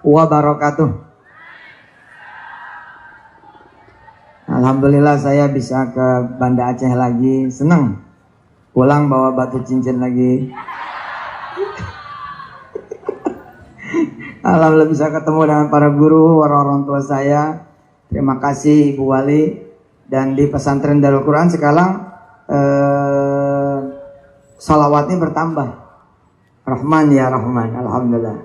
wabarakatuh. Alhamdulillah saya bisa ke Banda Aceh lagi. Senang pulang bawa batu cincin lagi. Alhamdulillah bisa ketemu dengan para guru, orang tua saya. Terima kasih Ibu Wali. Dan di pesantren Darul Quran sekarang salawatnya bertambah. Rahman ya Rahman, alhamdulillah.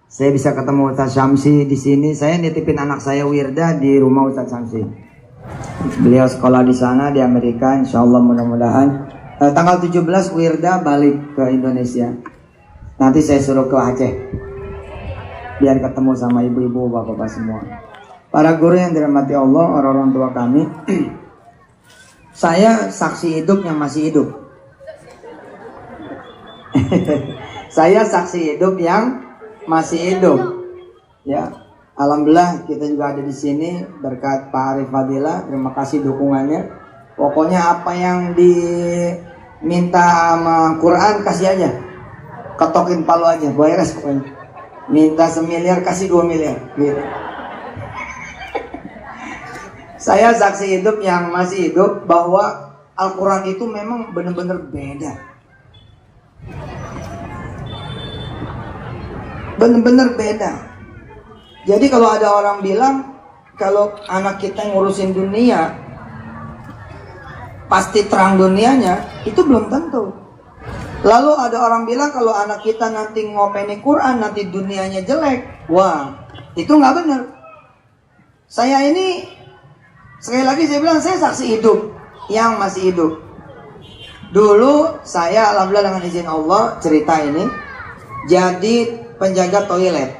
Saya bisa ketemu Ustaz Syamsi di sini. Saya nitipin anak saya Wirda di rumah Ustaz Syamsi. Beliau sekolah di sana di Amerika, insya Allah mudah-mudahan. Tanggal 17 Wirda balik ke Indonesia. Nanti saya suruh ke Aceh, biar ketemu sama ibu-ibu, bapak-bapak semua. Para guru yang dirahmati Allah, orang-orang tua kami. Saya saksi hidup yang masih hidup. Saya saksi hidup yang masih hidup. Ya, alhamdulillah kita juga ada di sini berkat Pak Arif Fadila. Terima kasih dukungannya. Pokoknya apa yang diminta sama Quran kasih aja. Ketokin palu aja, beres pokoknya. Minta 1 miliar kasih 2 miliar. Gitu. Saya saksi hidup yang masih hidup bahwa Al-Quran itu memang benar-benar beda. Benar-benar beda. Jadi kalau ada orang bilang kalau anak kita ngurusin dunia pasti terang dunianya, itu belum tentu. Lalu ada orang bilang kalau anak kita nanti ngopeni Quran nanti dunianya jelek. Wah, itu nggak benar. Saya ini sekali lagi saya bilang saya saksi hidup yang masih hidup. Dulu saya alhamdulillah dengan izin Allah cerita ini jadi penjaga toilet.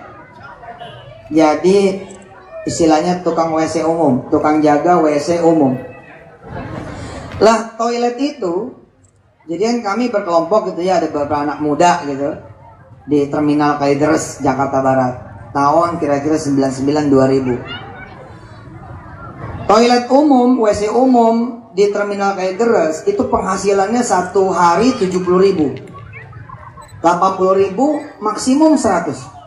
Jadi istilahnya tukang WC umum, tukang jaga WC umum. Lah toilet itu, jadi kan kami berkelompok gitu ya, ada beberapa anak muda gitu di Terminal Kalideres Jakarta Barat. Tahun kira-kira 99-2000. Toilet umum, WC umum di Terminal Kalideres itu penghasilannya satu hari 70.000, 80.000 maksimum 100.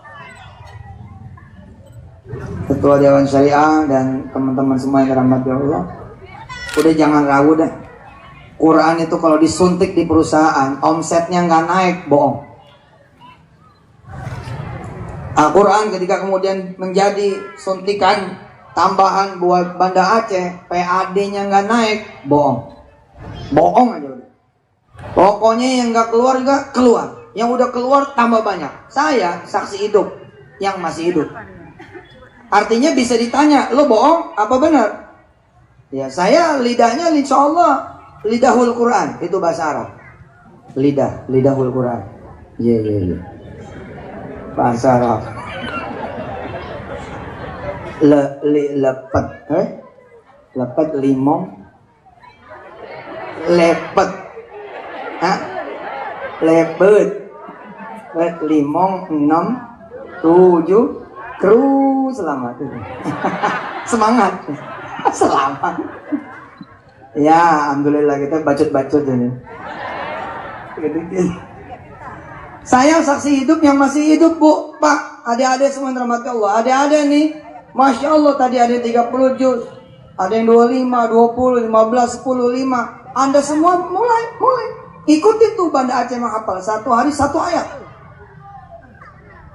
Ketua Dewan Syariah dan teman-teman semua yang dirahmati Allah, udah jangan ragu dah. Quran itu kalau disuntik di perusahaan omsetnya nggak naik, bohong. Al-Quran ketika kemudian menjadi suntikan tambahan buat Banda Aceh, PAD-nya nggak naik, bohong. Bohong aja udah. Pokoknya yang nggak keluar juga keluar. Yang udah keluar tambah banyak. Saya saksi hidup yang masih hidup. Artinya bisa ditanya, lo bohong apa benar? Ya saya lidahnya insya Allah lidahul Quran, itu bahasa Arab. Lidahul Quran. Iya. Bahasa Arab. Lepet limong lepet limong 6 7 kru selamat. Semangat. Selamat. Ya alhamdulillah kita bacot-bacot ini. Saya saksi hidup yang masih hidup, Bu, Pak, adik-adik semua yang dirahmati Allah. Adik-adik nih, Masya Allah tadi ada yang 30 juz, ada yang 25, 20, 15, 10, 5. Anda semua mulai. Ikuti tuh Banda Aceh menghafal. Satu hari 1 ayat.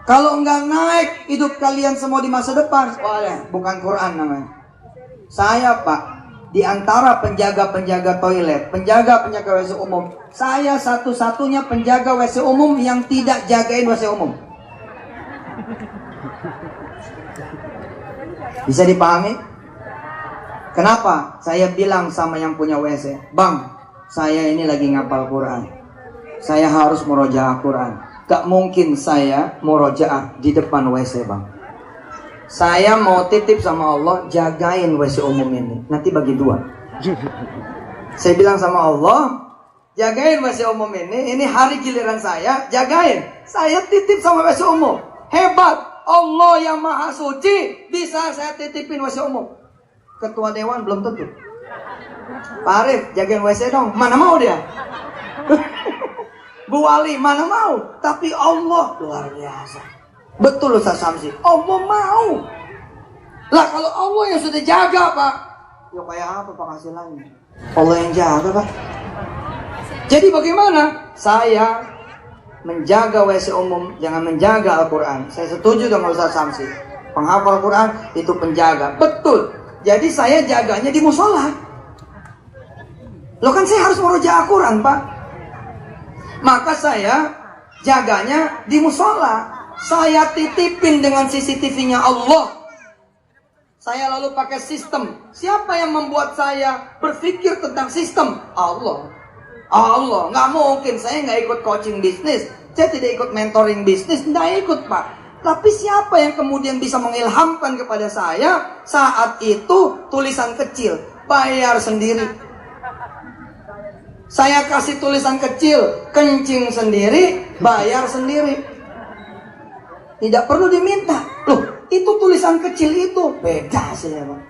Kalau enggak naik hidup kalian semua di masa depan, bukan Quran namanya. Saya Pak, di antara penjaga-penjaga toilet, penjaga-penjaga WC umum, saya satu-satunya penjaga WC umum yang tidak jagain WC umum. Bisa dipahami? Kenapa? Saya bilang sama yang punya WC, Bang, saya ini lagi ngapal Quran. Saya harus murojaah Quran. Gak mungkin saya murojaah di depan WC, Bang. Saya mau titip sama Allah, jagain WC umum ini. Nanti bagi 2. Saya bilang sama Allah, jagain WC umum ini hari giliran saya, jagain. Saya titip sama WC umum. Hebat. Allah yang maha suci bisa saya titipin WC umum. Ketua Dewan belum tentu. Pak Arif jagain WC dong. Mana mau dia? Bu Wali mana mau? Tapi Allah luar biasa. Betul Ustaz Samsi, Allah mau. Lah kalau Allah yang sudah jaga Pak, ya kayak apa Pak hasilnya? Allah yang jaga Pak. Jadi bagaimana? Saya menjaga WC umum, jangan menjaga Al-Quran. Saya setuju dengan Ustaz Samsi. Penghafal Al-Quran itu penjaga. Betul. Jadi saya jaganya di musola. Loh kan saya harus meroja Al-Quran Pak. Maka saya jaganya di musola. Saya titipin dengan CCTV-nya Allah. Saya lalu pakai sistem. Siapa yang membuat saya berpikir tentang sistem? Allah. Allah. Nggak mungkin. Saya nggak ikut coaching bisnis. Saya tidak ikut mentoring bisnis. Nggak ikut Pak. Tapi siapa yang kemudian bisa mengilhamkan kepada saya? Saat itu tulisan kecil. Bayar sendiri. Saya kasih tulisan kecil. Kencing sendiri. Bayar sendiri. Tidak perlu diminta. Loh, itu tulisan kecil itu. Beda sih ya Pak.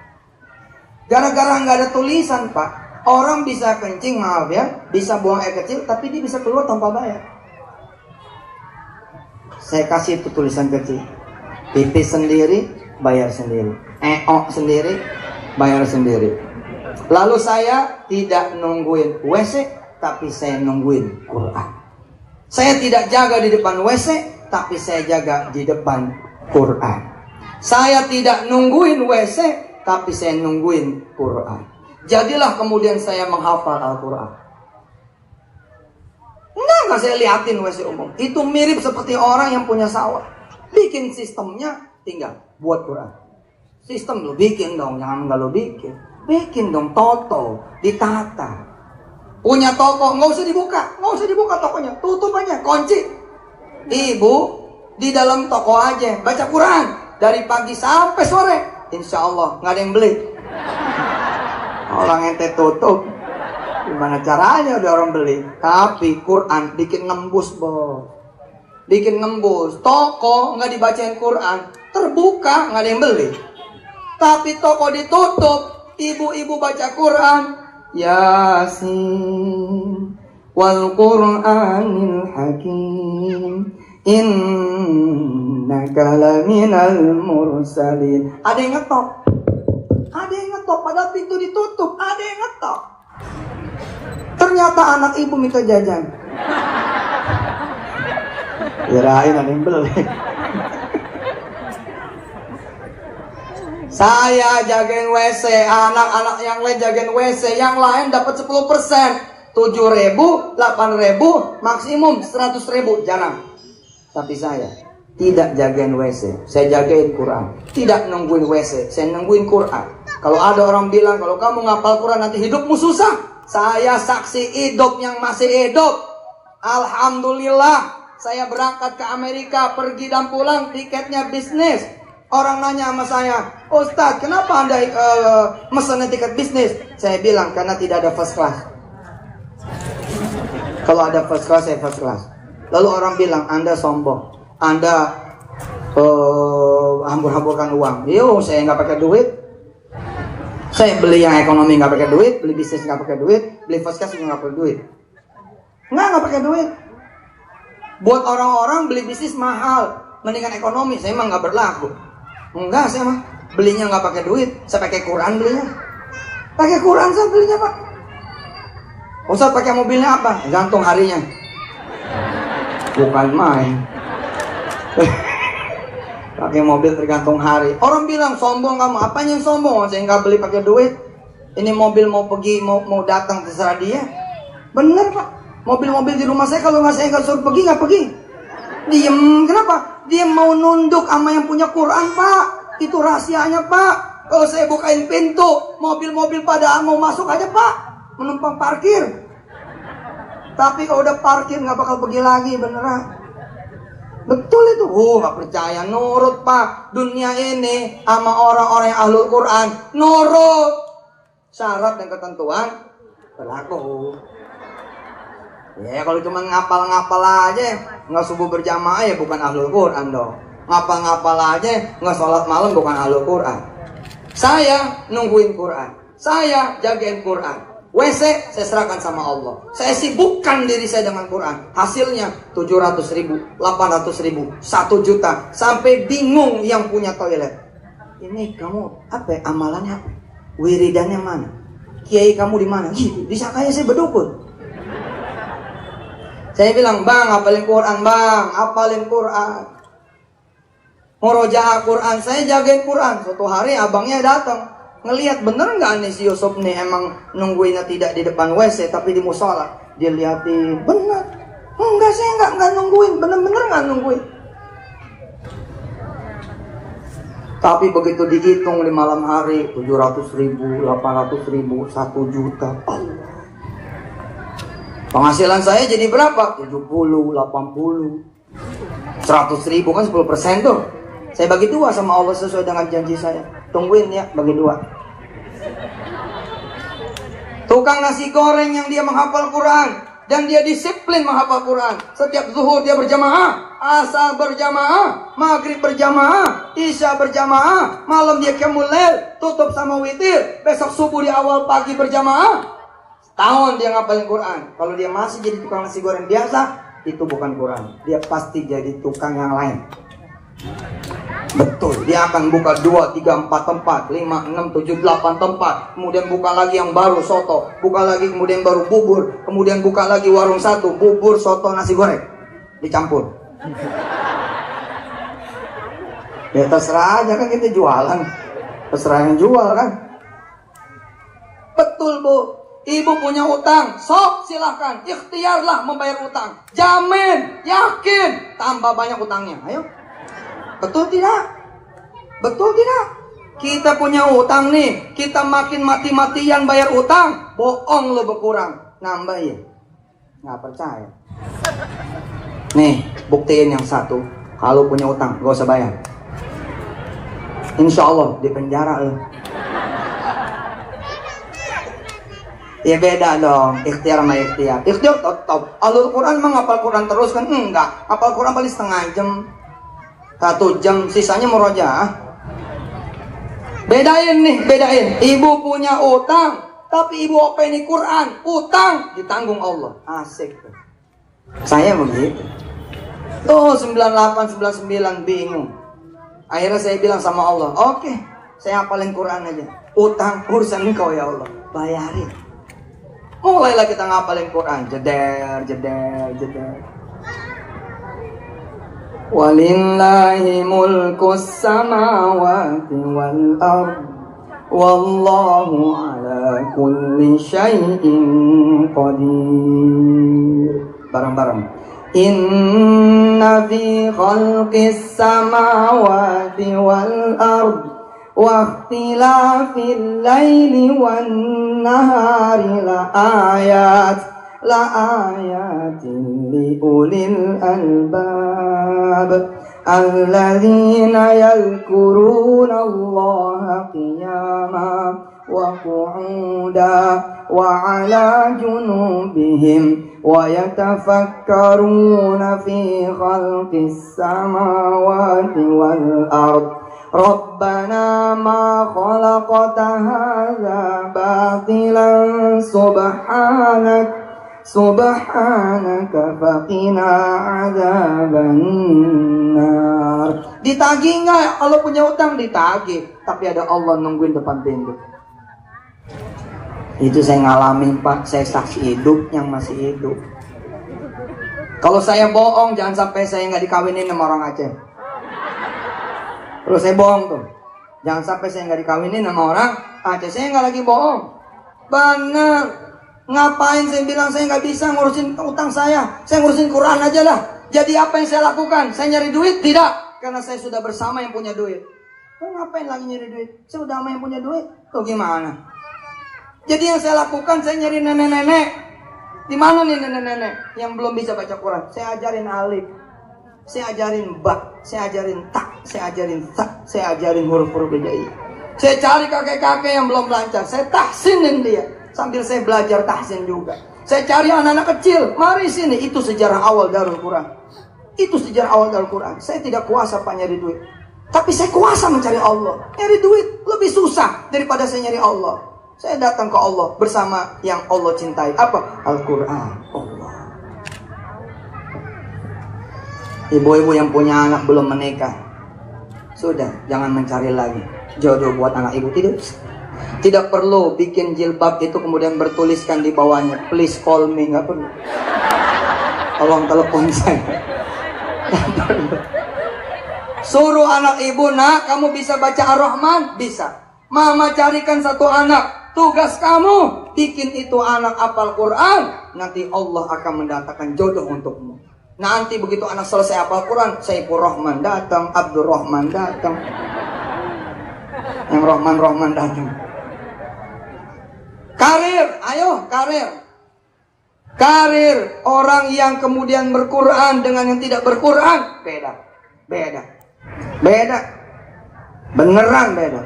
Gara-gara nggak ada tulisan Pak, orang bisa kencing, maaf ya, bisa buang air kecil, tapi dia bisa keluar tanpa bayar. Saya kasih itu tulisan kecil. Pipis sendiri, bayar sendiri. Eok sendiri, bayar sendiri. Lalu saya tidak nungguin WC, tapi saya nungguin Quran. Saya tidak jaga di depan WC, tapi saya jaga di depan Quran. Saya tidak nungguin WC, tapi saya nungguin Quran. Jadilah kemudian saya menghafal Al-Quran. Enggak saya liatin WC umum. Itu mirip seperti orang yang punya sawah. Bikin sistemnya, tinggal buat Quran. Sistem lo bikin dong, jangan nggak lo bikin. Bikin dong, toto, ditata. Punya toko, nggak usah dibuka tokonya, tutup aja, kunci. Ibu di dalam toko aja baca Quran dari pagi sampai sore, insya Allah nggak ada yang beli. Orang ente tutup, gimana caranya udah orang beli? Tapi Quran bikin nembus bos, bikin nembus. Toko nggak dibacain Quran, terbuka nggak ada yang beli. Tapi toko ditutup, ibu-ibu baca Quran. Yasin wal Qur'anil Hakim innaka laminal mursalin. Ada yang ngetok, padahal pintu ditutup. Ada yang ngetok. Ternyata anak ibu minta jajan. Kirain ada yang beli. Saya jagain WC, anak-anak yang lain jagain WC, yang lain dapat 10%, 7.000, 8.000, maksimum 100.000, jarang. Tapi saya tidak jagain WC, saya jagain Quran. Tidak nungguin WC, saya nungguin Quran. Kalau ada orang bilang, kalau kamu ngapal Quran nanti hidupmu susah, saya saksi hidup yang masih hidup. Alhamdulillah, saya berangkat ke Amerika, pergi dan pulang, tiketnya bisnis. Orang nanya sama saya, Ustadz, kenapa Anda mesennya tiket bisnis? Saya bilang, karena tidak ada first class. Kalau ada first class, saya first class. Lalu orang bilang, Anda sombong, Anda hambur-hamburkan uang. Yo, saya nggak pakai duit. Saya beli yang ekonomi nggak pakai duit, beli bisnis nggak pakai duit, beli first class nggak pakai duit. Nggak pakai duit. Buat orang-orang beli bisnis mahal, mendingan ekonomi. Saya emang nggak berlaku. Enggak, saya mah belinya nggak pakai duit, saya pakai Quran belinya. Pakai Quran saya belinya Pak. Ustaz pakai mobilnya apa? Gantung harinya. Bukan main. Pakai mobil tergantung hari. Orang bilang sombong kamu, apanya yang sombong? Saya nggak beli pakai duit. Ini mobil mau pergi, mau datang terserah dia. Bener Pak. Mobil-mobil di rumah saya kalau saya nggak suruh pergi nggak pergi. Diem, kenapa? Dia mau nunduk sama yang punya Quran Pak. Itu rahasianya Pak. Kalau saya bukain pintu, mobil-mobil pada mau masuk aja Pak, menumpang parkir. Tapi kalau udah parkir nggak bakal pergi lagi, beneran. Betul itu. Nggak percaya, nurut Pak. Dunia ini sama orang-orang yang ahlul Quran, nurut. Syarat dan ketentuan berlaku. Ya kalau cuma ngapal-ngapal aja, nggak subuh berjamaah ya bukan ahlul Quran dong. Ngapal-ngapal aja, nggak sholat malam bukan ahlul Quran. Saya nungguin Quran, saya jagain Quran. WC saya serahkan sama Allah. Saya sibukkan diri saya dengan Quran. Hasilnya 700.000, 800.000, 1 juta. Sampai bingung yang punya toilet. Ini kamu apa? Amalannya apa? Wiridannya mana? Kiai kamu di mana? Gitu. Disangkanya saya berdukun. Saya bilang, bang, hafalin Quran, bang, hafalin Quran. Murojaah Quran, saya jagain Quran. Suatu hari abangnya datang. Ngelihat bener nggak nih si Yusuf nih emang nungguinnya tidak di depan WC tapi di musola. Dia liatin, bener. Enggak, saya nggak nungguin, bener-bener nggak nungguin. Tapi begitu dihitung di malam hari 700.000, 800.000, 1 juta. Allah. Penghasilan saya jadi berapa? 70, 80, 100.000 kan 10% tuh. Saya bagi 2 sama Allah sesuai dengan janji saya. Tungguin ya, bagi 2. Tukang nasi goreng yang dia menghafal Quran dan dia disiplin menghafal Quran. Setiap zuhur dia berjamaah, asar berjamaah, maghrib berjamaah, isya berjamaah, malam dia qiyamul lail, tutup sama witir, besok subuh di awal pagi berjamaah. Setahun dia ngapalin Quran. Kalau dia masih jadi tukang nasi goreng biasa, itu bukan Quran. Dia pasti jadi tukang yang lain. Betul, dia akan buka 2, 3, 4 tempat, 5, 6, 7, 8 tempat. Kemudian buka lagi yang baru soto, buka lagi kemudian baru bubur, kemudian buka lagi warung satu, bubur, soto, nasi goreng dicampur. Ya terserah aja kan, kita jualan, terserah yang jual kan. Betul bu, ibu punya utang, sok silahkan, ikhtiarlah membayar utang. Jamin, yakin, tambah banyak utangnya, ayo. Betul tidak? Betul tidak? Kita punya utang nih, kita makin mati-matian bayar utang, bohong lo berkurang, nambah ya? Nggak percaya. Nih, buktiin yang satu, kalau punya utang, gak usah bayar. Insya Allah di penjara lo. Ya beda dong, ikhtiar sama ikhtiar. Ikhtiar tetap. Al-Quran menghafal Quran terus kan? Enggak, hafal Quran paling setengah jam, 1 jam, sisanya murojaah. Bedain nih, bedain. Ibu punya utang, tapi ibu openi Quran, utang ditanggung Allah. Asik tuh. Saya begitu. Tuh 98, 99 bingung. Akhirnya saya bilang sama Allah, oke, saya hafalin Quran aja. Utang urusan engkau ya Allah, bayarin. Mulailah kita ngapalin Quran, jeder, jeder, jeder. Walillahi mulkus samawati wal ard, wallahu ala kulli syai'in qadir. Bareng-bareng. Inna fi khalqis samawati wal ard wa ikhtilafil laili wan nahari la ayatin li ulil albab alladzina yadhkuruna Allaha qiyaman wa qu'udan wa 'ala junubihim wa yatafakkaruna fi khalqis samawati wal ard Rabbana ma khalaqta hadza batilan subhanaka faqina adzabannar. Ditagih nggak? Kalau punya utang ditagih, tapi ada Allah nungguin depan pintu. Itu saya ngalamin Pak, saya saksi hidup yang masih hidup. Kalau saya bohong, jangan sampai saya nggak dikawinin sama orang Aceh. Kalau saya bohong tuh, jangan sampai saya nggak dikawinin sama orang Aceh. Saya nggak lagi bohong, bener. Ngapain saya bilang saya nggak bisa ngurusin utang saya ngurusin Quran aja lah. Jadi apa yang saya lakukan? Saya nyari duit? Tidak, karena saya sudah bersama yang punya duit. Ngapain lagi nyari duit? Saya udah sama yang punya duit. Tuh gimana? Jadi yang saya lakukan, saya nyari nenek-nenek. Di mana nih nenek-nenek yang belum bisa baca Quran? Saya ajarin alif, saya ajarin ba, saya ajarin tak, saya ajarin sa, saya ajarin huruf-huruf hijaiyah. Saya cari kakek-kakek yang belum lancar, saya tahsinin dia. Sambil saya belajar tahsin juga. Saya cari anak-anak kecil, mari sini. Itu sejarah awal Darul Quran. Itu sejarah awal Darul Quran. Saya tidak kuasa Pak nyari duit, tapi saya kuasa mencari Allah. Nyari duit lebih susah daripada saya nyari Allah. Saya datang ke Allah bersama yang Allah cintai. Apa? Al-Quran. Allah. Ibu-ibu yang punya anak belum menikah, sudah, jangan mencari lagi jodoh buat anak ibu. Tidak perlu bikin jilbab itu kemudian bertuliskan di bawahnya, please call me. Nggak perlu. Tolong telepon saya. Suruh anak ibu, nak, kamu bisa baca Ar-Rahman? Bisa. Mama carikan satu anak. Tugas kamu, bikin itu anak hafal Quran. Nanti Allah akan mendatangkan jodoh untukmu. Nanti begitu anak selesai hafal Quran, Saifur Rahman datang, Abdul Rahman datang, yang Rahman datang. Karir, ayo karir. Karir orang yang kemudian berquran dengan yang tidak berquran beda. Beneran beda.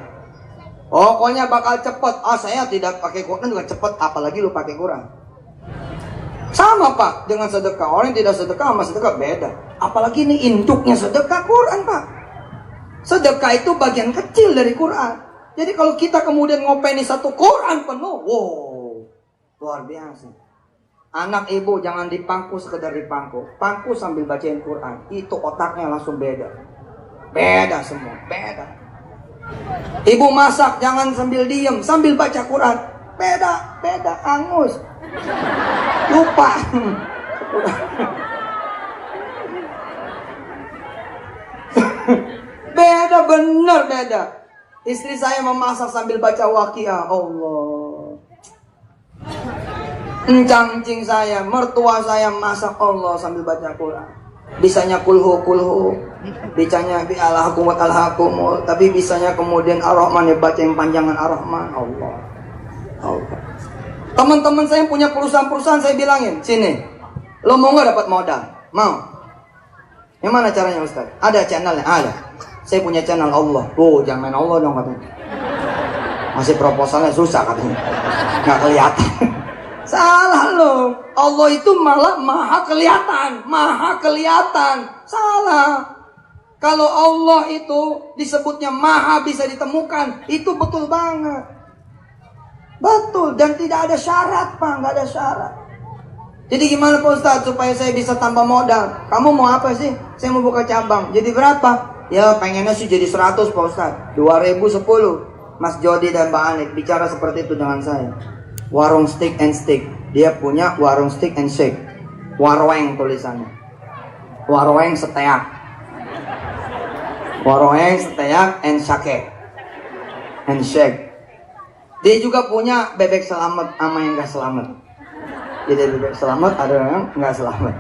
Pokoknya bakal cepet. Saya tidak pakai Quran juga cepet, apalagi lu pakai Quran. Sama Pak dengan sedekah. Orang yang tidak sedekah sama sedekah beda. Apalagi ini induknya sedekah Quran Pak. Sedekah itu bagian kecil dari Quran. Jadi kalau kita kemudian ngopeni satu Quran penuh, wow, luar biasa. Anak ibu jangan dipangku sekedar dipangku. Pangku sambil bacain Quran. Itu otaknya langsung beda. Beda semua, beda. Ibu masak jangan sambil diem, sambil baca Quran. Beda, angus. Lupa. Beda. Istri saya memasak sambil baca Waqiah. Allah. Encang-encing saya, mertua saya masak Allah sambil baca Quran. Bisanya kulhu. Bisanya bi alhaqumut alhaqumut. Tapi bisanya kemudian Ar-Rahman ya baca yang panjangan Ar-Rahman. Allah. Teman-teman saya yang punya perusahaan-perusahaan saya bilangin, sini, lo mau nggak dapat modal? Mau? Yang mana caranya Ustaz? Ada channelnya? Ada. Saya punya channel Allah. Jangan main Allah dong katanya. Masih proposalnya susah katanya. Nggak kelihatan. Salah lo. Allah itu malah maha kelihatan. Salah. Kalau Allah itu disebutnya maha bisa ditemukan, itu betul banget. Betul, dan tidak ada syarat Pak, nggak ada syarat. Jadi gimana Pak Ustadz supaya saya bisa tambah modal? Kamu mau apa sih? Saya mau buka cabang. Jadi berapa? Ya pengennya sih jadi 100 Pak Ustadz. 2010. Mas Jody dan Mbak Anik bicara seperti itu dengan saya. Warung stick and stick. Dia punya warung stick and shake. Warweng tulisannya. Warweng seteak. Warweng seteak and shake. And shake. Dia juga punya bebek selamat sama yang gak selamat. Jadi bebek selamat ada yang gak selamat.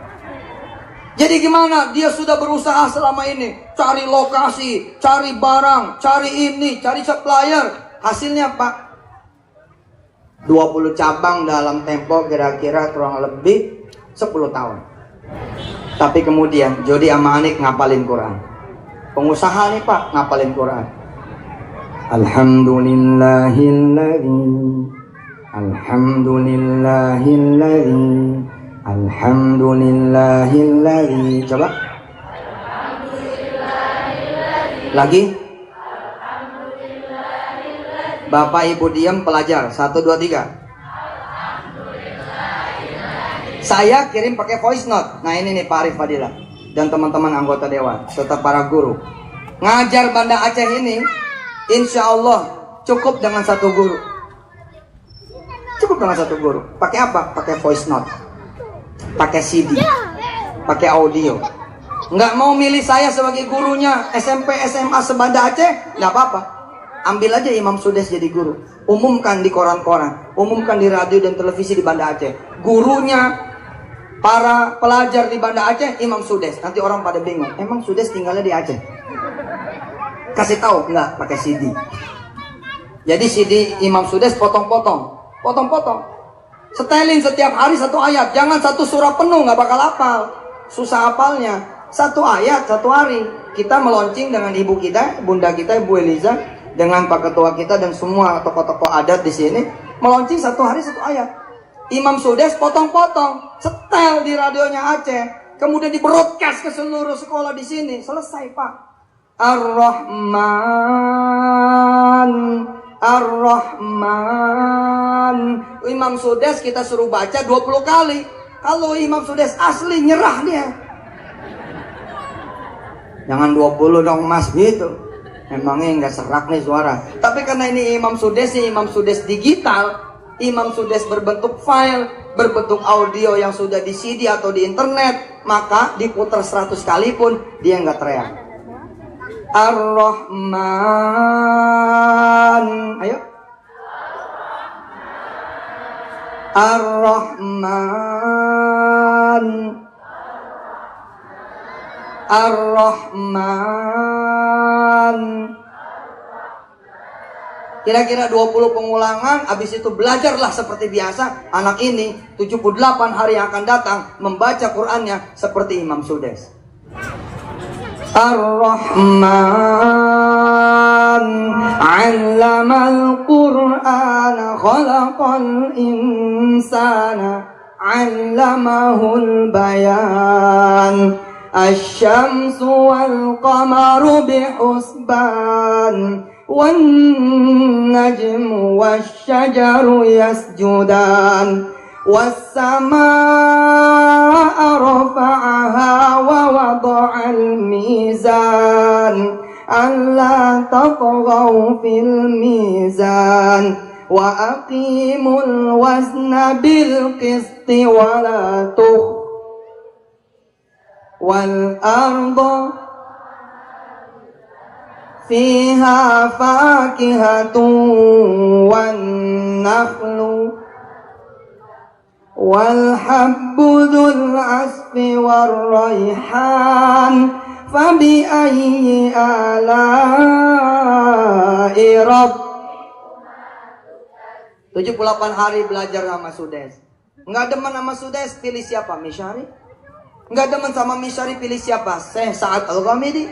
Jadi gimana? Dia sudah berusaha selama ini. Cari lokasi, cari barang, cari ini, cari supplier. Hasilnya Pak, 20 cabang dalam tempo kira-kira kurang lebih 10 tahun. Tapi kemudian Jody sama Anik ngapalin Quran. Pengusaha nih Pak, ngapalin Quran. Alhamdulillahilladzi. Coba. Lagi. Bapak Ibu diam, pelajar. 1, 2, 3. Saya kirim pakai voice note. Nah ini nih Pak Arif Fadilah dan teman-teman anggota dewan serta para guru. Ngajar Banda Aceh ini insya Allah cukup dengan satu guru. Pakai apa? Pakai voice note, pakai CD, pakai audio. Nggak mau milih saya sebagai gurunya SMP SMA sebanda Aceh, nggak apa-apa. Ambil aja Imam Sudes jadi guru. Umumkan di koran-koran, umumkan di radio dan televisi di Banda Aceh. Gurunya para pelajar di Banda Aceh Imam Sudes. Nanti orang pada bingung, emang Sudes tinggalnya di Aceh? Kasih tahu, enggak, pakai CD. Jadi CD Imam Sudes potong-potong. Setelin setiap hari satu ayat. Jangan satu surah penuh, nggak bakal hafal. Susah hafalnya. Satu ayat, satu hari. Kita meluncing dengan ibu kita, bunda kita, Ibu Eliza, dengan Pak Ketua kita dan semua tokoh-tokoh adat di sini. Meluncing satu hari satu ayat. Imam Sudes potong-potong. Setel di radionya Aceh. Kemudian di broadcast ke seluruh sekolah di sini. Selesai Pak. Ar-Rahman Ar-Rahman. Imam Sudes kita suruh baca 20 kali. Kalau Imam Sudes asli nyerah dia. Jangan 20 dong mas gitu. Emangnya nggak serak nih suara. Tapi karena ini Imam Sudes digital, Imam Sudes berbentuk file, berbentuk audio yang sudah di CD atau di internet, maka diputar 100 kali pun dia nggak teriak. Ar-Rahman. Ayo. Ar-Rahman. Ar-Rahman. Kira-kira 20 pengulangan, habis itu belajarlah seperti biasa. Anak ini 78 hari yang akan datang membaca Qur'annya seperti Imam Sudes. Ar-Rahman 'allamal Qur'ana khalaqal insana 'allamahul bayan. Asy-syamsu wal qamaru bihusban wan najmu wasyajaru yasjudan was samaa'a rafa'aha wa wada'al mizan alla tatghaw fil mizan wa aqimul wazna bil qisti wa la wal arda fiha fakihatun wan nakhlu wal habbu dzul asfi war raihan fabi ayyi ala'i rabb. 78 hari belajar sama Sudes. Enggak demen sama Sudes, pilih siapa? Misyari. Enggak demen sama Misyari, pilih siapa? Syekh Sa'ad Al-Ghamidi.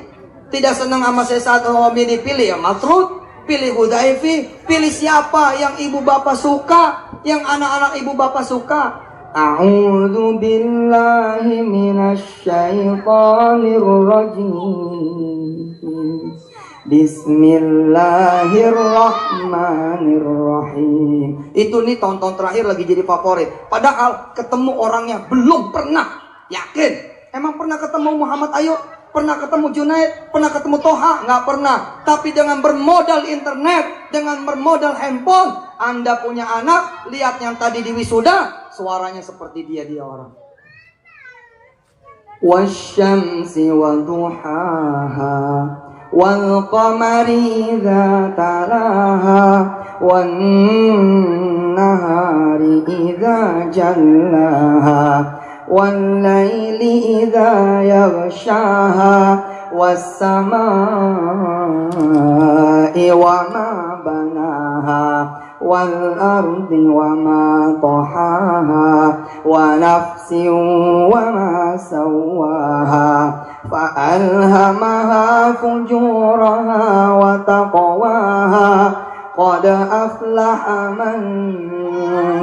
Tidak senang sama Syekh Sa'ad Al-Ghamidi, pilih yang Matrud, pilih Hudaifi, pilih siapa yang ibu bapak suka, yang anak-anak ibu bapak suka. A'udzu billahi minasy syaithanir rajim. Bismillahirrahmanirrahim. Itu nih tahun-tahun terakhir lagi jadi favorit. Padahal ketemu orangnya belum pernah. Yakin? Emang pernah ketemu Muhammad Ayub? Pernah ketemu Junaid? Pernah ketemu Toha? Nggak pernah. Tapi dengan bermodal internet, dengan bermodal handphone, Anda punya anak, lihat yang tadi di wisuda, suaranya seperti dia orang. Wasyamsi wa duhaha wal qamari idza talaha wan nahari idza jallaha والليل إذا يغشاها والسماء وما بناها والأرض وما طحاها ونفس وما سواها فألهمها فجورها وتقواها قد أفلح من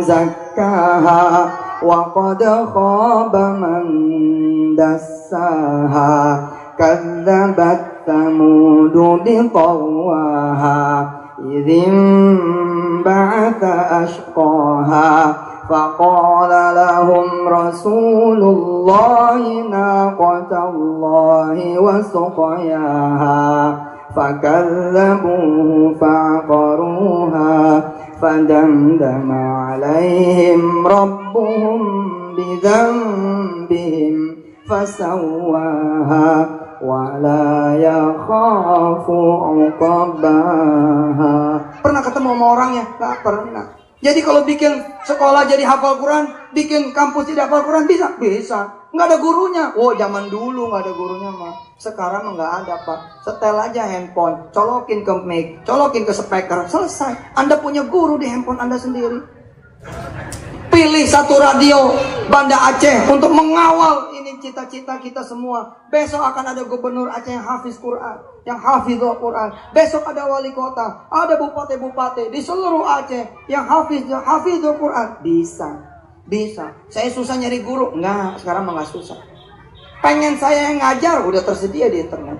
زكاها وقد خاب من دساها كذبت ثمود بطغواها إذ انبعث أشقاها فقال لهم رسول الله ناقة الله وسقياها فكذبوه فعقروها فدمدم عليهم ربهم بذنبهم فسواها ولا يخاف عقباها. Pernah ketemu sama orangnya? Nggak pernah. Jadi kalau bikin sekolah jadi hafal Quran, bikin kampus jadi hafal Quran, bisa? Bisa. Nggak ada gurunya. Oh, zaman dulu nggak ada gurunya mah. Sekarang nggak ada Pak. Setel aja handphone, colokin ke mic, colokin ke speaker, selesai. Anda punya guru di handphone Anda sendiri. Pilih satu radio Banda Aceh untuk mengawal ini cita-cita kita semua. Besok akan ada gubernur Aceh yang hafiz Quran, yang hafizul Quran. Besok ada wali kota, ada bupati-bupati di seluruh Aceh yang hafizul Quran. Bisa. Saya susah nyari guru? Enggak, sekarang mah nggak susah. Pengen saya yang ngajar, udah tersedia di internet.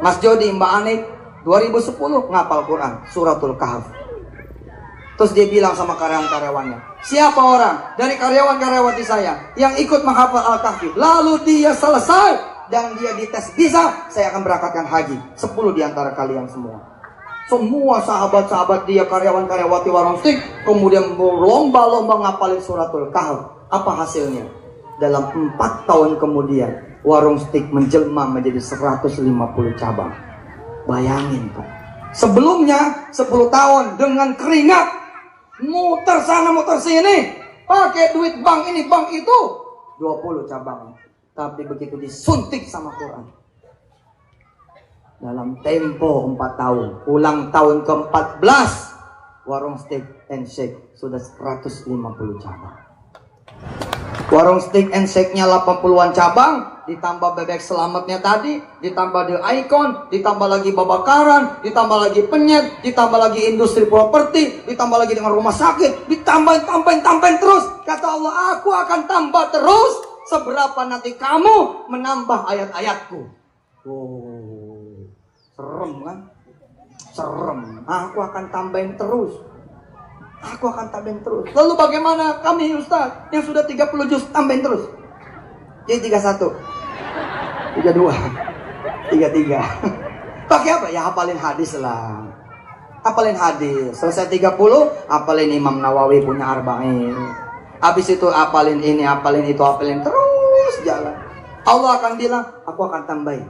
Mas Jody, Mbak Anik, 2010 ngapal Quran, Suratul Kahf. Terus dia bilang sama karyawan-karyawannya, siapa orang dari karyawan-karyawati saya yang ikut menghafal Al-Kahfi, lalu dia selesai dan dia dites bisa, saya akan berangkatkan haji. 10 di antara kalian semua. Semua sahabat-sahabat dia, karyawan-karyawati warung stik, kemudian berlomba-lomba ngapalin suratul Kahf. Apa hasilnya? Dalam 4 tahun kemudian, warung stik menjelma menjadi 150 cabang. Bayangin Pak. Sebelumnya 10 tahun dengan keringat, muter sana muter sini, pakai duit bank ini bank itu, 20 cabang. Tapi begitu disuntik sama Quran, dalam tempo 4 tahun, ulang tahun ke-14, warung steak and shake sudah 150 cabang. Warung steak and shake-nya 80-an cabang, ditambah bebek selamatnya tadi, ditambah The Icon, ditambah lagi babakaran, ditambah lagi penyet, ditambah lagi industri properti, ditambah lagi dengan rumah sakit, tambahin terus. Kata Allah, aku akan tambah terus seberapa nanti kamu menambah ayat-ayatku. Oh, serem kan? Serem. Aku akan tambahin terus. Aku akan tambahin terus. Lalu bagaimana kami Ustaz yang sudah 30 juz tambahin terus? Jadi 31, 32, 33. Pakai apa? Ya hafalin hadis lah. Hafalin hadis. Selesai 30, hafalin Imam Nawawi punya Arba'in. Habis itu hafalin ini, hafalin itu, hafalin terus jalan. Allah akan bilang, aku akan tambahin.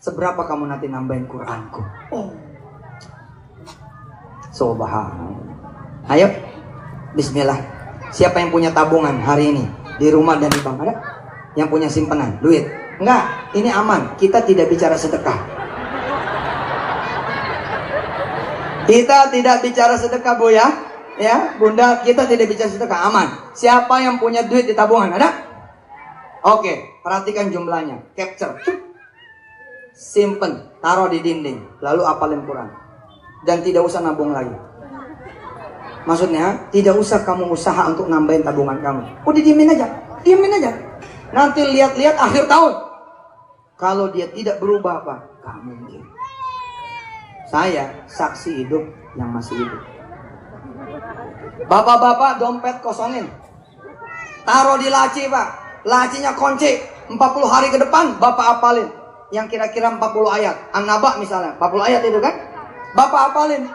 Seberapa kamu nanti nambahin Quranku? Oh. Subhanallah. Ayo, bismillah. Siapa yang punya tabungan hari ini di rumah dan di bank? Ada? Yang punya simpanan, duit? Enggak, ini aman. Kita tidak bicara sedekah. Kita tidak bicara sedekah, Bu ya. Ya, Bunda, kita tidak bicara sedekah, aman. Siapa yang punya duit di tabungan? Ada? Oke, perhatikan jumlahnya. Capture. Simpen, taruh di dinding, lalu hafalin Quran. Dan tidak usah nabung lagi. Maksudnya, tidak usah kamu usaha untuk nambahin tabungan kamu. Udah diemin aja. Nanti lihat-lihat akhir tahun. Kalau dia tidak berubah apa? Gak mungkin. Saya saksi hidup yang masih hidup. Bapak-bapak dompet kosongin. Taruh di laci Pak. Lacinya kunci. 40 hari ke depan Bapak hafalin. Yang kira-kira 40 ayat. An-Naba misalnya. 40 ayat itu kan. Bapak hafalin.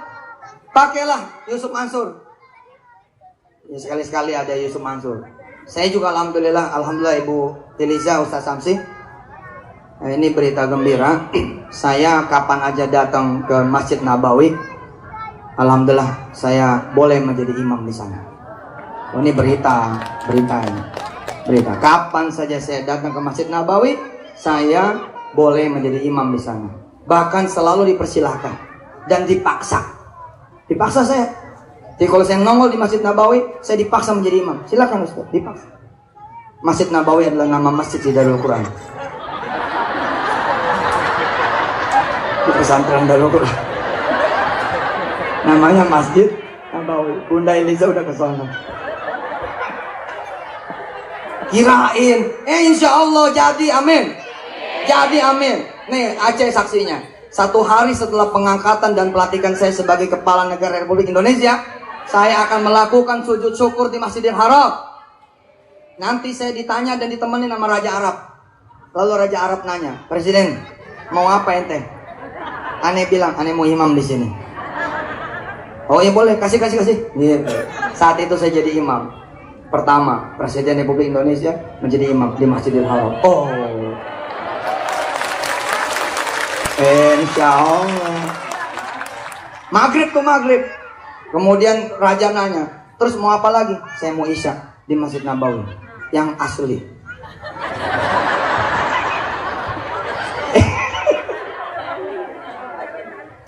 Pakailah Yusuf Mansur. Ya, sekali-sekali ada Yusuf Mansur. Saya juga alhamdulillah Ibu Tiliza, Ustaz Samsi. Nah, ini berita gembira. Saya kapan aja datang ke Masjid Nabawi, alhamdulillah saya boleh menjadi imam di sana. Oh, ini berita ini. Berita. Kapan saja saya datang ke Masjid Nabawi, saya boleh menjadi imam di sana. Bahkan selalu dipersilahkan dan dipaksa. Dipaksa saya. Jadi kalau saya nongol di Masjid Nabawi, saya dipaksa menjadi imam. Silakan Ustaz, dipaksa. Masjid Nabawi adalah nama masjid di Darul Quran. Di pesantren Darul Quran. Namanya Masjid Nabawi. Bunda Eliza udah ke sana. Kirain, insya Allah jadi, amin. Jadi amin. Nih Aceh saksinya. 1 hari setelah pengangkatan dan pelantikan saya sebagai Kepala Negara Republik Indonesia, saya akan melakukan sujud syukur di Masjidil Haram. Nanti saya ditanya dan ditemani sama Raja Arab. Lalu Raja Arab nanya, Presiden, mau apa ente? Ane bilang, ane mau imam di sini. Oh ya boleh, kasih. Gitu. Saat itu saya jadi imam. Pertama, Presiden Republik Indonesia menjadi imam di Masjidil Haram. Oh. Insya Allah. Maghrib. Kemudian Raja nanya, terus mau apa lagi? Saya mau Isya di Masjid Nabawi yang asli.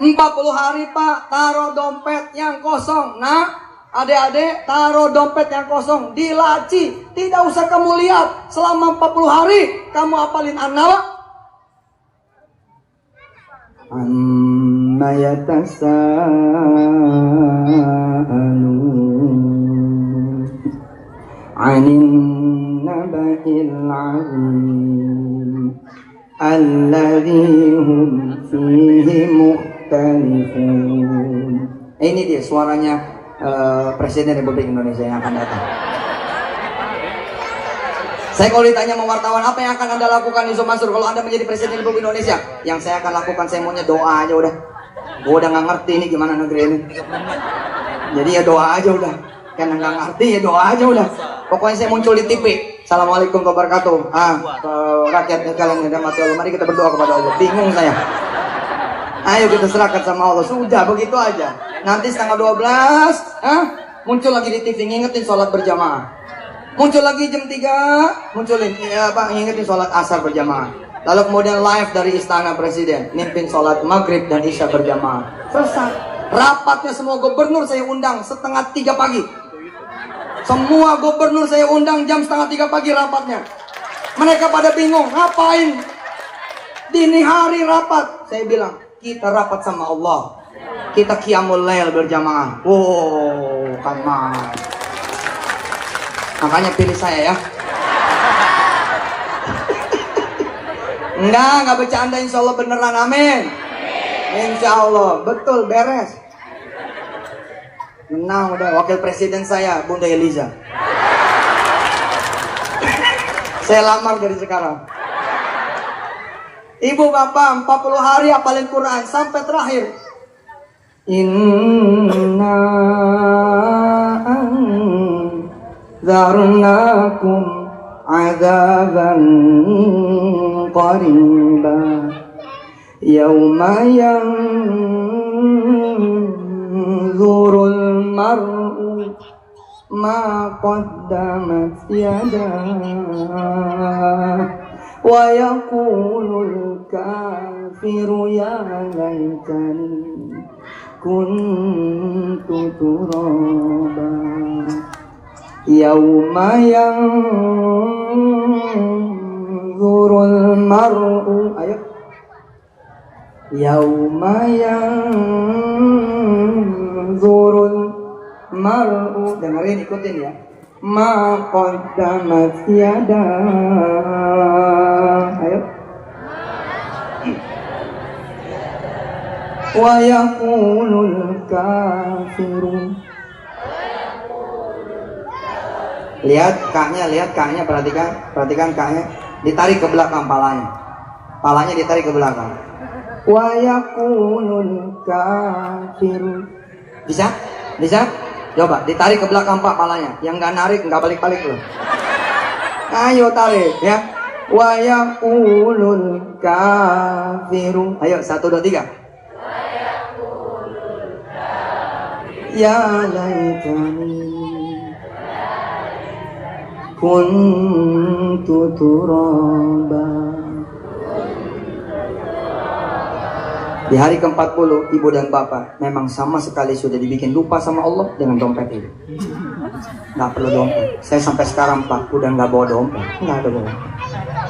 Empat 40 hari Pak, taruh dompet yang kosong. Nah, adik-adik, taruh dompet yang kosong di laci. Tidak usah kamu lihat. Selama 40 hari kamu hafalin An-Nawa. Amma yatasaalun 'anil naba'il 'azim alladzi hum fihi mukhtalifun. Ini dia suaranya Presiden Republik Indonesia yang akan datang. Saya kalau ditanya sama wartawan, apa yang akan Anda lakukan Yusuf Mansur kalau Anda menjadi Presiden Republik Indonesia? Yang saya akan lakukan, saya maunya doa aja udah. Gue udah gak ngerti ini gimana negeri ini. Jadi ya doa aja udah. Karena gak ngerti ya doa aja udah. Pokoknya saya muncul di TV. Assalamualaikum warahmatullahi wabarakatuh. Rakyat kalian yang dirahmati Allah, mari kita berdoa kepada Allah. Bingung saya. Ayo kita serahkan sama Allah. Sudah begitu aja. Nanti setengah 12, muncul lagi di TV ngingetin sholat berjamaah. Muncul lagi jam 3, munculin ngingetin sholat asar berjamaah. Lalu kemudian live dari istana presiden, mimpin sholat maghrib dan isya berjamaah. Selesai. Rapatnya semua gubernur saya undang setengah 3 pagi. Semua gubernur saya undang jam setengah 3 pagi rapatnya. Mereka pada bingung, ngapain dini hari rapat? Saya bilang, kita rapat sama Allah. Kita qiyamul lail berjamaah. Wow, kan mah. Makanya pilih saya ya. Enggak bercanda, insya Allah beneran, amin. Insya Allah, betul, beres. Menang udah, wakil presiden saya Bunda Eliza. Saya lamar dari sekarang. Ibu bapak 40 hari hafalin Quran sampai terakhir. Inna anzarnakum azaban qariba yawma yanzurul mar'u ma qaddamat yadah wa yaqulul kafiru ya laitani kuntu turaba yauma yanzurul mar'u, ayo, yauma yanzurul mar'u, dengerin ikutin ya, ma qaddamat yadah, ayo, wa yaqulul kafiru. Lihat kaknya, perhatikan kaknya, ditarik ke belakang palanya ditarik ke belakang. Wa yaqulul kafiru. Bisa? Coba ditarik ke belakang Pak palanya. Yang nggak narik nggak balik loh. Ayo tarik ya. Wa yaqulul kafiru. Ayo 1 2 3. Ya laitani kuntu turaba. Di hari ke-40 ibu dan bapak memang sama sekali sudah dibikin lupa sama Allah dengan dompet itu. Nggak perlu dompet. Saya sampai sekarang Pak udah nggak bawa dompet. Nggak ada dompet.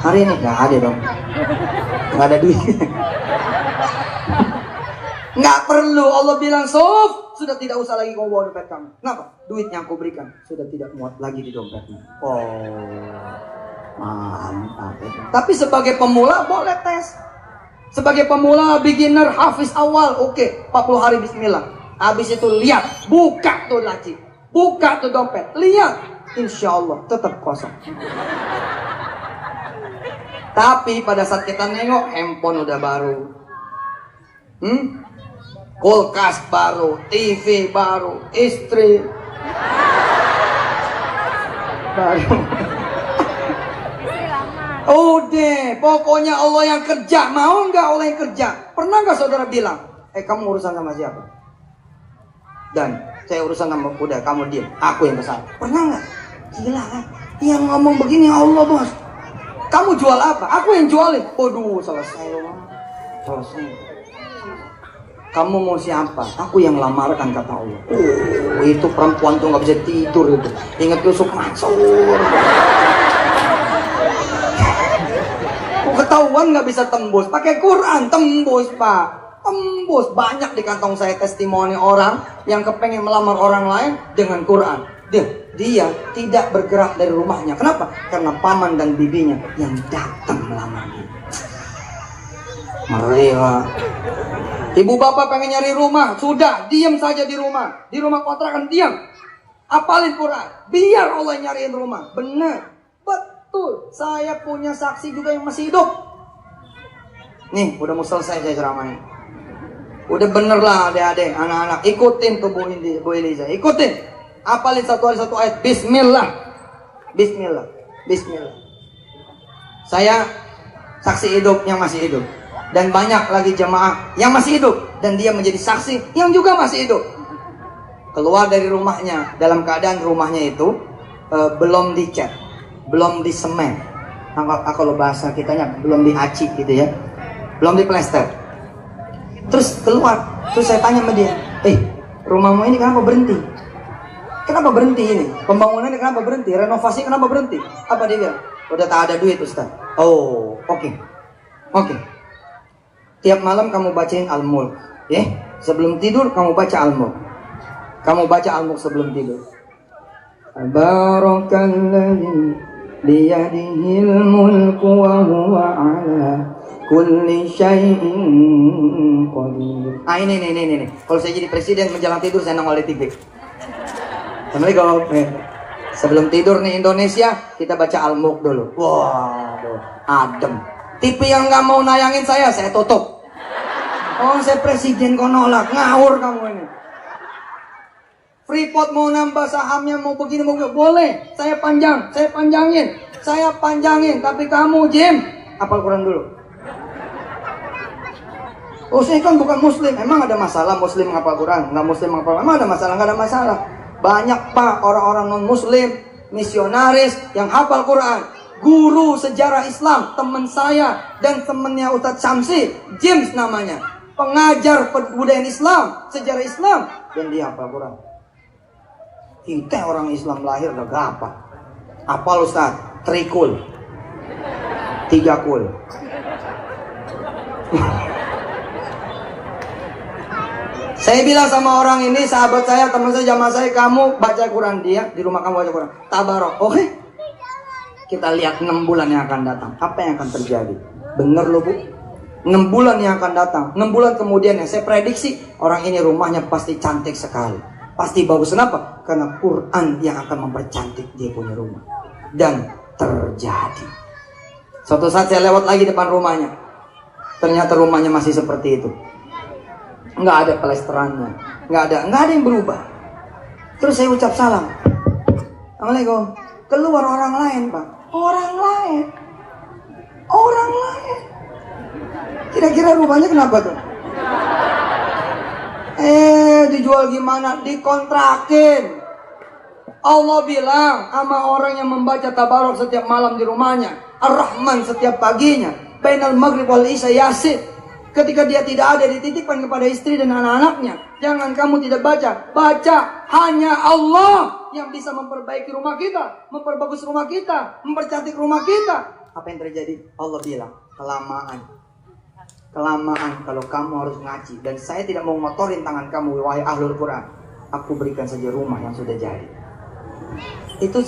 Hari ini nggak ada dompet. Nggak ada duit. Nggak perlu. Allah bilang sudah tidak usah lagi kau bawa dompet kamu. Kenapa? Duit yang aku berikan sudah tidak muat lagi di dompetmu. Oh, mantap. Tapi sebagai pemula boleh tes. Sebagai pemula, beginner, hafiz awal, oke, 40 hari bismillah. Habis itu lihat, buka tuh laci, buka tuh dompet, lihat, insya Allah tetap kosong. Tapi pada saat kita nengok, handphone udah baru, kulkas baru, TV baru, istri baru. Udah, pokoknya Allah yang kerja. Mau nggak Allah yang kerja? Pernah nggak saudara bilang, kamu urusan sama siapa? Dan saya urusan sama, udah kamu diam, aku yang kesal. Pernah nggak? Gila kan? Yang ngomong begini Allah bos. Kamu jual apa? Aku yang jualin. Waduh, selesai. Kamu mau siapa? Aku yang lamarkan kata Allah. Itu perempuan tuh nggak bisa tidur itu. Ingat Yusuf Mansur. Ketahuan nggak bisa tembus, pakai Quran tembus Pak, tembus. Banyak di kantong saya testimoni orang yang kepengen melamar orang lain dengan Quran. Dia tidak bergerak dari rumahnya. Kenapa? Karena paman dan bibinya yang datang melamarnya. Mereka Ibu bapak pengen nyari rumah, sudah diam saja di rumah. Di rumah kontrakan diam. Apalin Quran, biar Allah nyariin rumah. Benar, betul. Saya punya saksi juga yang masih hidup. Nih, udah mau selesai saya ceramahnya. Udah bener lah adik-adik, anak-anak, ikutin tuh Bu Eliza, ikutin. Apalin satu hari satu ayat. Bismillah, Bismillah, Bismillah. Saya saksi hidup yang masih hidup. Dan banyak lagi jemaah yang masih hidup. Dan dia menjadi saksi yang juga masih hidup. Keluar dari rumahnya dalam keadaan rumahnya itu belum dicat, belum disemen. Kalau bahasa kitanya belum diaci gitu ya, belum diplester. Terus keluar, terus saya tanya sama dia, rumahmu ini kenapa berhenti? Kenapa berhenti ini? Pembangunannya kenapa berhenti? Renovasi kenapa berhenti? Apa dia bilang? Udah tak ada duit Ustaz. Oh, oke. Tiap malam kamu bacain Al-Mulk, ya? Sebelum tidur kamu baca Al-Mulk. Kamu baca Al-Mulk sebelum tidur. Barakalladzi biyadihil mulku wa huwa ala kulli syai'in qadir. Ini. Kalau saya jadi presiden menjelang tidur saya nongol di TV. Assalamualaikum. Sebelum tidur nih Indonesia, kita baca Al-Mulk dulu. Waduh, adem. TV yang nggak mau nayangin saya tutup. Oh, saya presiden kok nolak, ngawur kamu ini. Freeport mau nambah sahamnya, mau begini, mau begini. Boleh, saya panjangin. Tapi kamu, Jim, hafal Quran dulu. Oh, saya kan bukan muslim. Emang ada masalah muslim menghafal Quran? Nggak muslim menghafal Quran? Emang ada masalah? Nggak ada masalah. Banyak Pak orang-orang non muslim, misionaris yang hafal Quran. Guru sejarah Islam, teman saya dan temannya Ustadz Syamsi, James namanya, pengajar kebudayaan Islam, sejarah Islam, dan dia hafal Quran. Kita orang Islam lahir udah gampang. Hafal Ustadz, 3 kul, 3 kul. Saya bilang sama orang ini, sahabat saya, teman saya, jamaah saya, kamu baca Quran, dia di rumah kamu baca Quran, tabarok, oke? Kita lihat 6 bulan yang akan datang, apa yang akan terjadi? Bener loh Bu, 6 bulan yang akan datang, 6 bulan kemudian ya, saya prediksi orang ini rumahnya pasti cantik sekali, pasti bagus. Kenapa? Karena Quran yang akan mempercantik dia punya rumah. Dan terjadi. Suatu saat saya lewat lagi depan rumahnya, ternyata rumahnya masih seperti itu, nggak ada plesterannya, nggak ada yang berubah. Terus saya ucap salam, Assalamualaikum. Keluar orang lain Pak, orang lain. Kira-kira rumahnya kenapa tuh? Dijual gimana? Dikontrakin. Allah bilang sama orang yang membaca tabarok setiap malam di rumahnya, Ar-Rahman setiap paginya, bainal maghrib wal isya Yasin. Ketika dia tidak ada, dititipkan kepada istri dan anak-anaknya. Jangan kamu tidak baca. Hanya Allah yang bisa memperbaiki rumah kita, memperbagus rumah kita, mempercantik rumah kita. Apa yang terjadi? Allah bilang, kelamaan kalau kamu harus ngaji. Dan saya tidak mau ngotorin tangan kamu, wahai ahlul Quran. Aku berikan saja rumah yang sudah jadi. Itu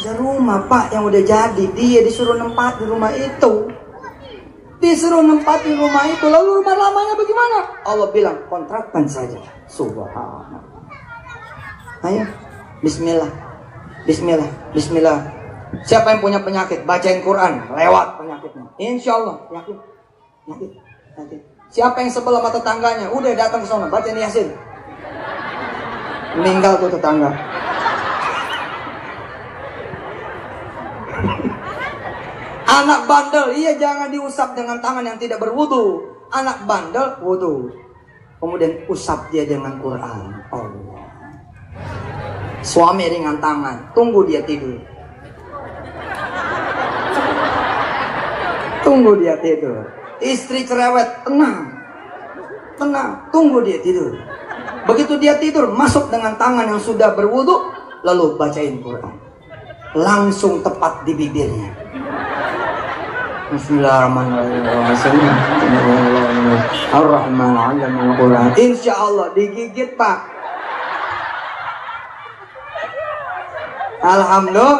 ada rumah Pak yang udah jadi. Dia disuruh nempat di rumah itu. Lalu rumah lamanya bagaimana? Allah bilang, kontrakkan saja. Subhanallah. Ayo, Bismillah. Siapa yang punya penyakit, bacain Quran, lewat penyakitnya. Insya Allah, yakin. Siapa yang sebelah mata tetangganya, udah datang ke sana, bacain Yasin. Meninggal tuh tetangga. Anak bandel, iya jangan diusap dengan tangan yang tidak berwudu. Anak bandel, wudu. Kemudian usap dia dengan Quran. Allah. Suami ringan tangan, tunggu dia tidur. Istri cerewet, tenang, tunggu dia tidur. Begitu dia tidur, masuk dengan tangan yang sudah berwudu, lalu bacain Quran. Langsung tepat di bibirnya. Bismillahirrahmanirrahim. Ar-Rahman 'allamal Quran. Insya Allah digigit Pak. Alhamdulillah,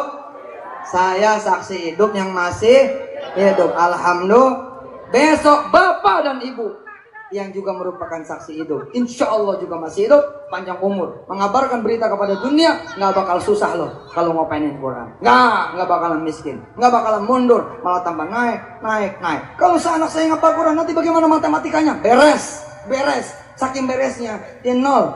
saya saksi hidup yang masih hidup. Alhamdulillah. Besok bapak dan ibu yang juga merupakan saksi hidup. Insya Allah juga masih hidup, panjang umur, mengabarkan berita kepada dunia. Nggak bakal susah loh kalau ngopenin Quran. Nggak bakalan miskin, nggak bakalan mundur, malah tambah naik. Kalau seanak saya ngapal Quran, nanti bagaimana matematikanya? Beres. Saking beresnya, dia nol.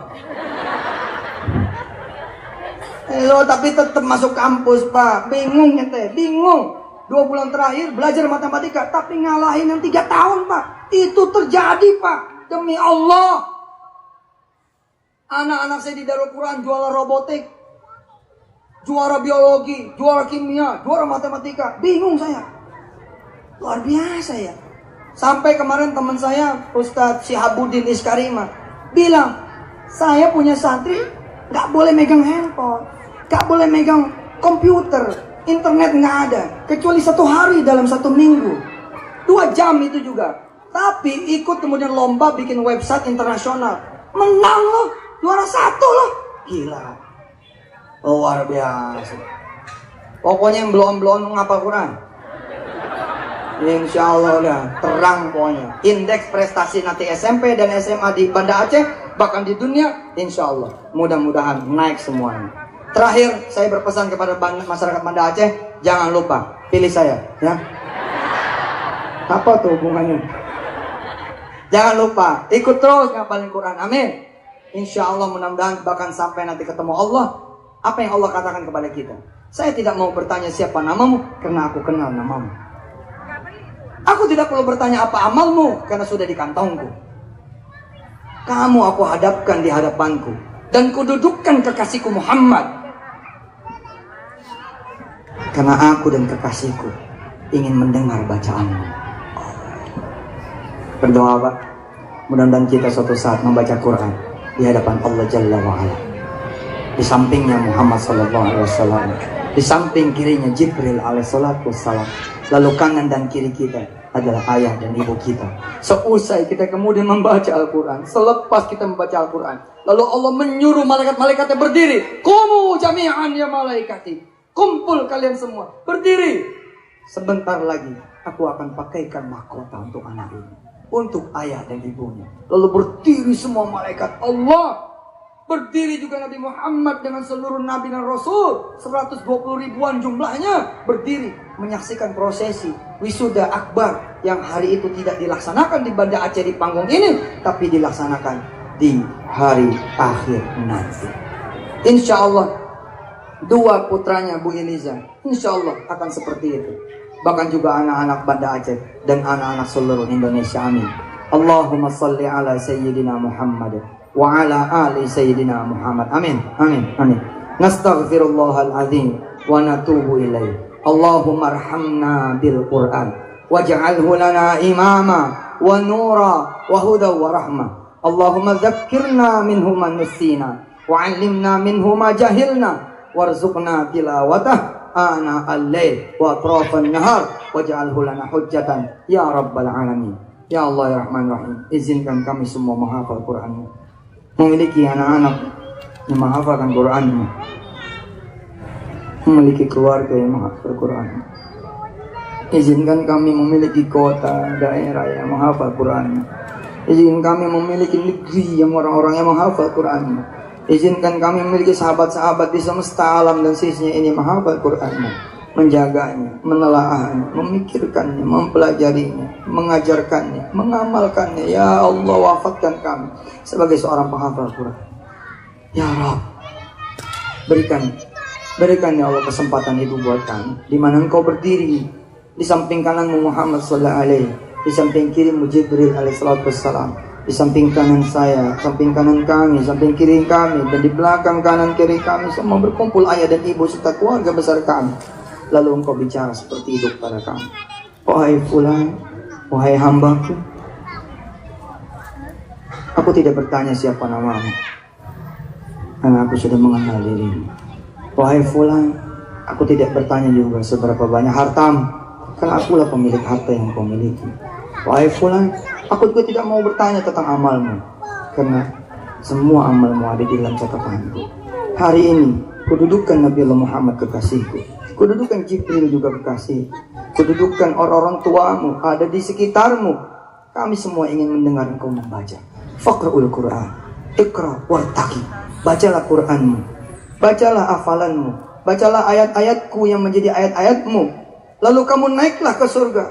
Tapi tetap masuk kampus, Pak. Bingung. 2 bulan terakhir belajar matematika, tapi ngalahin yang 3 tahun, Pak. Itu terjadi, Pak. Demi Allah. Anak-anak saya di Darul Quran juara robotik, juara biologi, juara kimia, juara matematika. Bingung saya. Luar biasa ya. Sampai kemarin teman saya, Ustadz Syihabuddin Iskarima, bilang, saya punya santri gak boleh megang handphone, gak boleh megang komputer, internet nggak ada, kecuali 1 hari dalam 1 minggu, 2 jam itu juga. Tapi ikut kemudian lomba bikin website internasional, menang loh, juara 1 loh, gila, luar biasa. Pokoknya yang belum ngapal Quran, insya Allah udah terang pokoknya. Indeks prestasi nanti SMP dan SMA di Banda Aceh, bahkan di dunia, insya Allah mudah-mudahan naik semuanya. Terakhir, saya berpesan kepada masyarakat Banda Aceh, jangan lupa pilih saya, ya. Apa tuh hubungannya? Jangan lupa ikut terus ngapalin Quran, amin. Insya Allah mudah-mudahan bahkan sampai nanti ketemu Allah, apa yang Allah katakan kepada kita. Saya tidak mau bertanya siapa namamu, karena aku kenal namamu. Aku tidak perlu bertanya apa amalmu, karena sudah di kantongku. Kamu aku hadapkan di hadapanku, dan kududukkan kekasihku Muhammad, karena aku dan kekasihku ingin mendengar bacaanmu. Berdoa, Pak, mudah-mudahan kita suatu saat membaca Quran di hadapan Allah Jalla wa'ala. Di sampingnya Muhammad SAW, di samping kirinya Jibril alaihissalam, lalu kanan dan kiri kita adalah ayah dan ibu kita. Seusai kita kemudian membaca Al-Quran, selepas kita membaca Al-Quran, lalu Allah menyuruh malaikat-malaikatnya berdiri. Qumu jami'an ya malaikati, kumpul kalian semua, berdiri. Sebentar lagi aku akan pakaikan mahkota untuk anak ini, untuk ayah dan ibunya. Lalu berdiri semua malaikat Allah. Berdiri juga Nabi Muhammad dengan seluruh Nabi dan Rasul, 120 ribuan jumlahnya, berdiri menyaksikan prosesi wisuda akbar yang hari itu tidak dilaksanakan di Banda Aceh di panggung ini, tapi dilaksanakan di hari akhir nanti. Insya Allah 2 putranya Bu Eliza, insya Allah akan seperti itu. Bahkan juga anak-anak Banda Aceh dan anak-anak seluruh Indonesia, amin. Allahumma salli ala Sayyidina Muhammad wa ala ali Sayyidina Muhammad, amin. Nastaghfirullahal azim wa natubu ilaih. Allahumma arhamna bil Quran waj'alhu lana imama wa nura wa huda wa rahmah. Allahumma dzakkirna minhu ma nusina wa 'allimna minhu ma jahilna warzuqna tilawatah ana al-lail wa atrafan nahar waj'alhu lana hujjatan ya rabbal alamin. Ya Allah ya Rahman Rahim, izinkan kami semua menghafal Quran, memiliki anak-anak yang menghafalkan Quran, memiliki keluarga yang menghafal Quran. Izinkan kami memiliki kota, daerah yang menghafal Quran. Izinkan kami memiliki negeri yang orang-orang yang menghafal Quran. Izinkan kami memiliki sahabat-sahabat di semesta alam dan sisinya ini menghafal Quran, menjaganya, menelaahnya, memikirkannya, mempelajarinya, mengajarkannya, mengamalkannya. Ya Allah, wafatkan kami sebagai seorang penghafal Quran. Ya Rabb, berikan ya Allah kesempatan itu buat kami, di mana Engkau berdiri di samping kananmu Muhammad sallallahu alaihi, di samping kirimu Jibril alaihissalam, di samping kanan saya, samping kanan kami, samping kiri kami, dan di belakang kanan kiri kami semua berkumpul ayah dan ibu serta keluarga besar kami. Lalu Engkau bicara seperti itu kepada kami. Wahai fulan, wahai hambaku, aku tidak bertanya siapa namamu, karena aku sudah mengenal dirimu. Wahai fulan, aku tidak bertanya juga seberapa banyak hartamu, karena akulah pemilik harta yang kau miliki. Wahai fulan, aku juga tidak mau bertanya tentang amalmu, karena semua amalmu ada di dalam catatanku. Hari ini, kududukan Nabi Allah Muhammad kekasihku, kududukan Jibril juga kekasih, kududukan orang-orang tuamu ada di sekitarmu, Kami semua ingin mendengar engkau membaca. Faqra'ul Qur'an, Iqra wartaqi. Bacalah Qur'anmu, bacalah hafalanmu, bacalah ayat-ayatku yang menjadi ayat-ayatmu. Lalu kamu naiklah ke surga.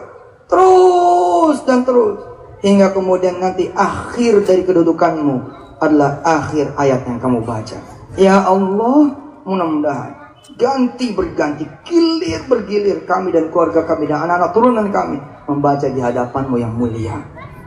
Terus dan terus. Hingga kemudian nanti akhir dari kedudukanmu adalah akhir ayat yang kamu baca. Ya Allah, mudah-mudahan ganti berganti, gilir bergilir kami dan keluarga kami dan anak-anak turunan kami membaca di hadapanmu yang mulia.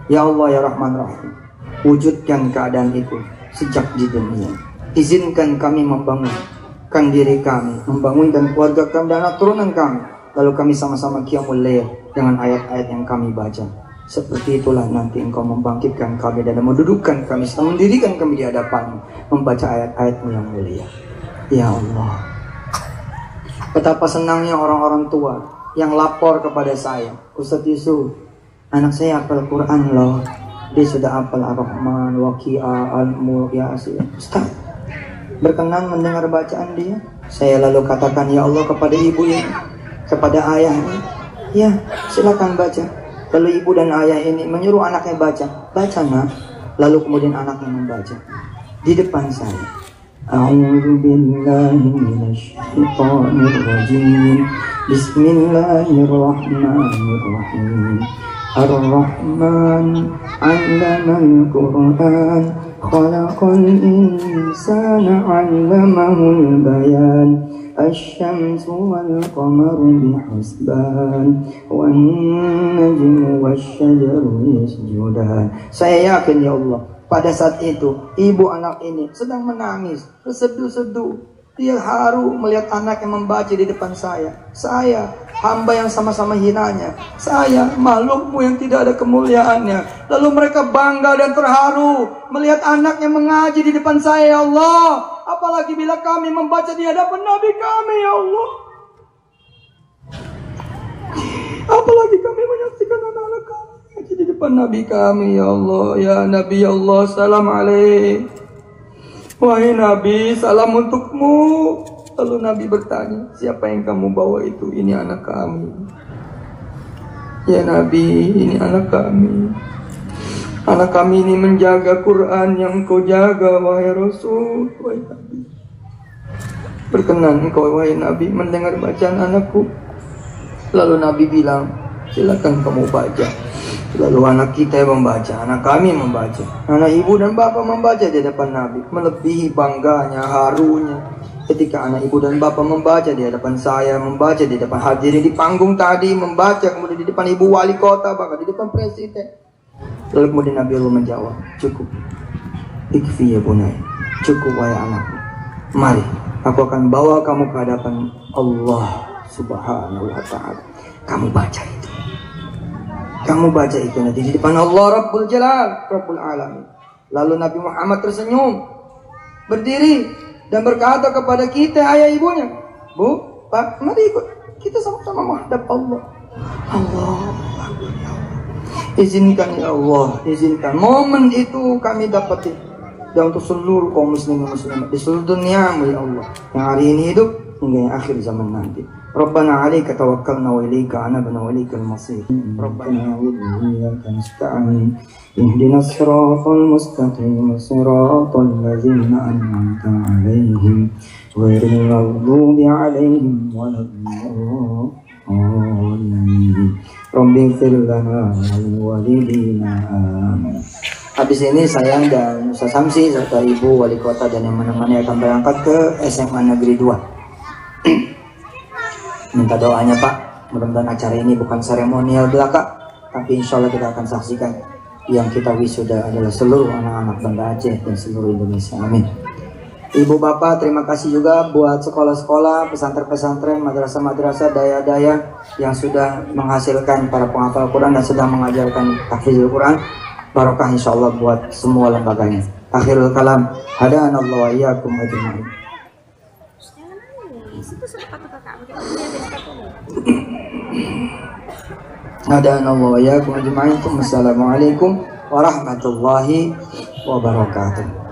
Ya Allah ya Rahman Rahim, wujudkan keadaan itu sejak di dunia. Izinkan kami membangunkan diri kami, membangunkan keluarga kami dan anak turunan kami. Lalu kami sama-sama qiyamul lail dengan ayat-ayat yang kami baca. Seperti itulah nanti engkau membangkitkan kami dan mendudukkan kami serta mendirikan kami di hadapanmu membaca ayat-ayatmu yang mulia. Ya Allah, betapa senangnya orang-orang tua yang lapor kepada saya, Ustadz Yusuf, anak saya hafal Quran loh, dia sudah hafal Ar-Rahman, Waqi'ah, Al-Mulk, Yasin. Ustaz, berkenan mendengar bacaan dia? Saya lalu katakan, ya Allah, kepada ibu ini, kepada ayah ini, ya silakan baca. Lalu ibu dan ayah ini menyuruh anaknya baca. Baca nak. Lalu kemudian anaknya membaca di depan saya. A'udzu billahi minasyaitonir rajim. Bismillahirrahmanirrahim. Ar-Rahman 'allamal Qur'an. Khalaqal insana 'allamahul bayan. Asy-syamsu wal qamaru bihusban wan najmu wasyajaru yasjudan. Saya yakin ya Allah, pada saat itu ibu anak ini sedang menangis, terseduh-seduh. Dia haru melihat anak yang membaca di depan saya. Saya, hamba yang sama-sama hinanya. Saya, makhlukmu yang tidak ada kemuliaannya. Lalu mereka bangga dan terharu melihat anak yang mengaji di depan saya, ya Allah. Apalagi bila kami membaca di hadapan Nabi kami, ya Allah. Apalagi kami menyaksikan anak-anak kami mengaji di depan Nabi kami, ya Allah. Ya Nabi, ya Allah, salam alaih. Wahai Nabi, salam untukmu. Lalu Nabi bertanya, siapa yang kamu bawa itu? Ini anak kami. Ya Nabi, ini anak kami. Anak kami ini menjaga Quran yang engkau jaga, wahai Rasul, wahai Nabi. Berkenan engkau, wahai Nabi, mendengar bacaan anakku. Lalu Nabi bilang, silakan kamu baca. Lalu anak kita yang membaca, anak kami membaca, anak ibu dan bapak membaca di depan Nabi. Melebihi bangganya, harunya ketika anak ibu dan bapak membaca di hadapan saya, membaca di depan hadirin di panggung tadi, membaca kemudian di depan ibu wali kota, bahkan di depan presiden. Lalu kemudian Nabi Allah menjawab, cukup, ikfi ya bunai, cukup wahai anakku. Mari, aku akan bawa kamu ke hadapan Allah Subhanahu wa ta'ala. Kamu baca itu. Kamu baca itu nanti di depan Allah Rabbul Jalal, Rabbul Alamin. Lalu Nabi Muhammad tersenyum, berdiri dan berkata kepada kita, ayah ibunya, Bu, Pak, mari ikut. Kita sama-sama menghadap Allah. Allah, ya Allah. Izinkan ya Allah, izinkan momen itu kami dapat dan untuk seluruh kaum muslimin muslimat di seluruh dunia, ya Allah, yang hari ini hidup hingga yang akhir zaman nanti. Rabbana 'alaika tawakkalna wa ilaika anabna wa ilaikal masir. Rabbana iyyaka nasta'in. Ihdinas siratal mustaqim, siratal ladzina an'amta 'alaihim ghairil maghdubi 'alaihim waladdallin. Rabbighfir lana wa walidina. Amin. Habis ini saya dan Ustaz Samsi serta Ibu Wali Kota dan yang menemani akan berangkat ke SMA Negeri 2. Minta doanya Pak, mudah-mudahan acara ini bukan seremonial belaka, tapi insya Allah kita akan saksikan yang kita wisuda adalah seluruh anak-anak Banda Aceh dan seluruh Indonesia. Amin. Ibu Bapak, terima kasih juga buat sekolah-sekolah, pesantren-pesantren, madrasah-madrasah, daya-daya yang sudah menghasilkan para penghafal Quran dan sedang mengajarkan tahfizul Quran. Barokah insya Allah buat semua lembaganya. Akhirul kalam, hadanallahu wa iyyakum ajma'in. Hadanallahu wa iyyakum ajma'in. Wassalamualaikum warahmatullahi wabarakatuh.